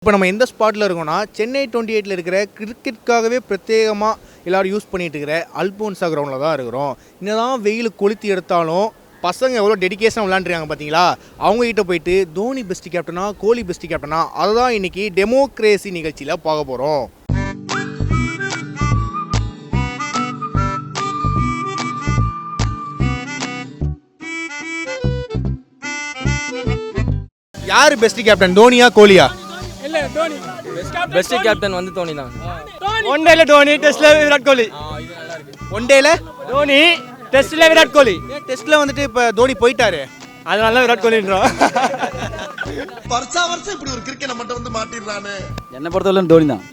இப்போ நம்ம எந்த ஸ்பாட்டில் இருக்கோம்னா சென்னை 28ல் இருக்கிற கிரிக்கெட்டுக்காகவே பிரத்யேகமாக எல்லோரும் யூஸ் பண்ணிகிட்டு இருக்கிற அல்போன்சா கிரவுண்டில் தான் இருக்கிறோம். என்னதான் வெயில் கொளுத்தி எடுத்தாலும் பசங்க எவ்வளோ டெடிக்கேஷனாக விளாண்டுருக்காங்க பார்த்தீங்களா. அவங்ககிட்ட போயிட்டு தோனி பெஸ்ட் கேப்டனா கோலி பெஸ்ட் கேப்டனா அதை தான் இன்றைக்கி டெமோக்ரேசி நிகழ்ச்சியில் பார்க்க போகிறோம். யார் பெஸ்ட் கேப்டன், தோனியா கோலியா? இல்ல டோனி பெஸ்ட் கேப்டன் வந்து தோனி தான். ஒன் டேல டோனி, டெஸ்ட்ல விராட் கோலி. ஒன் டேல டோனி, டெஸ்ட்ல விராட் கோலி. டெஸ்ட்ல வந்துட்டு இப்போ தோனி போயிட்டாரு, அதனால விராட் கோலின்றோம். வருஷம் இப்படி ஒரு கிரிக்கெட் மட்டும் வந்து மாட்டிடுறானே. என்ன பொறுத்தவரை தோனி தான்.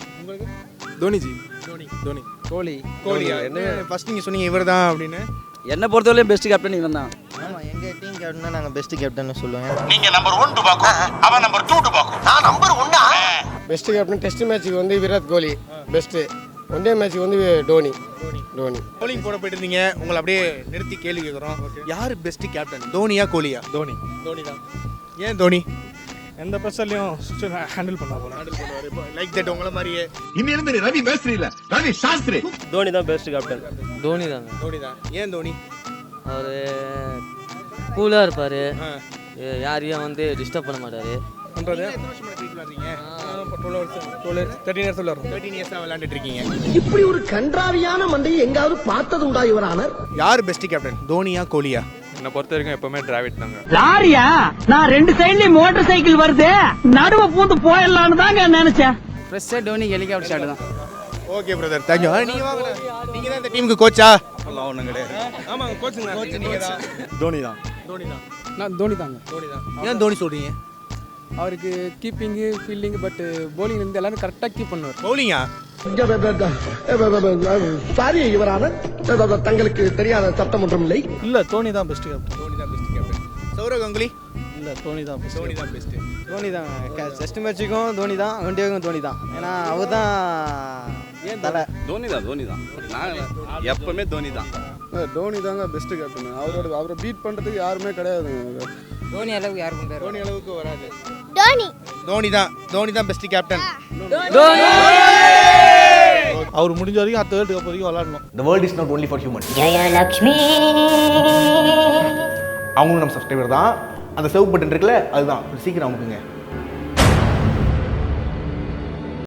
தோனி ஜி, தோனி கோலி கோலியா? என்ன ஃபர்ஸ்ட் நீங்கள் சொன்னீங்க இவர் தான் அப்படின்னு. என்ன பொறுத்தவரையும் பெஸ்ட் கேப்டன் இவன் தான். ஆமா, எங்க டீம் கேப்டனா நாங்க பெஸ்ட் கேப்டன் சொல்லுவேன். நீங்க நம்பர் 1 டுபாக்கோ, அவன் நம்பர் 2 டுபாக்கோ, நான் நம்பர் 1. பெஸ்ட் கேப்டன் டெஸ்ட் மேட்ச்சுக்கு வந்து Virat Kohli best, one day மேட்ச்சுக்கு வந்து டோனி. போலிங் போட போயிட்டு இருந்தீங்க, உங்களை அப்படியே நிறுத்தி கேள்வி கேட்குறோம். யார் பெஸ்ட் கேப்டன், தோனியா கோலியா? தோனி தான். ஏன் தோனி? எந்த ப்ரெஷர்லயும் ஹேண்டில் பண்ணா போல. லைக் தட் உங்களை மாதிரியே. இன்னிலிருந்து நீ ரவி மேஸ்திரி இல்ல, ரவி சாஸ்திரி. தோனி தான் பெஸ்ட் கேப்டன். தோனி தாங்க. தோனி தான். ஏன் தோனி? அவர் கூலாக இருப்பார், யாரையும் வந்து டிஸ்டர்ப் பண்ண மாட்டார். பண்றது 13 இயர்ஸ் விளையாடுறோம். 13 இயர்ஸாக விளையாண்டுட்டு இருக்கீங்க. இப்படி ஒரு கன்றாவியான மண்டையை எங்காவது பார்த்தது உண்டா இவரான? யார் பெஸ்ட் கேப்டன், தோனியா கோலியா? என்ன பொறுத்த வரைக்கும் எப்பவுமே டிராவிட் தாங்க. லாரியா? நான் ரெண்டு சைடுலயும் மோட்டார் சைக்கிள் வருது, நடுவ பூந்து போயிடலான்னு தாங்க நினைச்சேன். ஃப்ரெஷ்ஷாக டோனி ஹெலிகாப்டர் ஷாட் தான். Okay brother, thank you. நீங்க வாங்க, நீங்க தான் இந்த டீமுக்கு கோச்சா? ஒன்றும் கிடையாது. ஆமாங்க, கோச்சிங் நீங்க தான். தோனி தான். நான் தோனி தாங்க. ஏன் தோனி சொல்றீங்க? அவருக்கு கீப்பிங்கு ஃபீல்டிங் பட் bowling இருந்து எல்லாரும் கரெக்டாக கீப் பண்ணுவார். பவுலிங்கா? சாரி இவரான, தங்களுக்கு தெரியாத சட்டம் ஒன்றும் இல்லை. இல்ல தோனி தான் பெஸ்ட் கேப்டன். தோனி தான் பெஸ்ட் கேப்டன். சௌரவ் கங்குலி? இல்ல தோனி தான் பெஸ்ட். தோனி தான் பெஸ்ட். தோனி தான். டெஸ்ட் மேட்சுக்கும் தோனி தான், ஒன் டேக்கும் தோனி தான். ஏன்னா அவர் தான் ஏன் தலை. தோனி தான். நான் எப்பவுமே தோனி தான். டோனி தாங்க பெஸ்ட் கேப்டன். அவரை பீட் பண்ணுறதுக்கு யாருமே கிடையாது. தோனி அளவுக்கு யாருக்கும் பேர். தோனி அளவுக்கு வராது. தோனி தான் பெஸ்ட் கேப்டன். அவர் முடிஞ்ச வரைக்கும் அடுத்த வேர்ல்டு கப் வரைக்கும் விளையாடணும். The world is not only for humans. Jayalakshmi அவங்களும் நம்ம சப்ஸ்கிரைபர் தான். அந்த சர்வ் பட்டன் இருக்குல்ல, அதுதான் சீக்கிரம் அமுக்குங்க.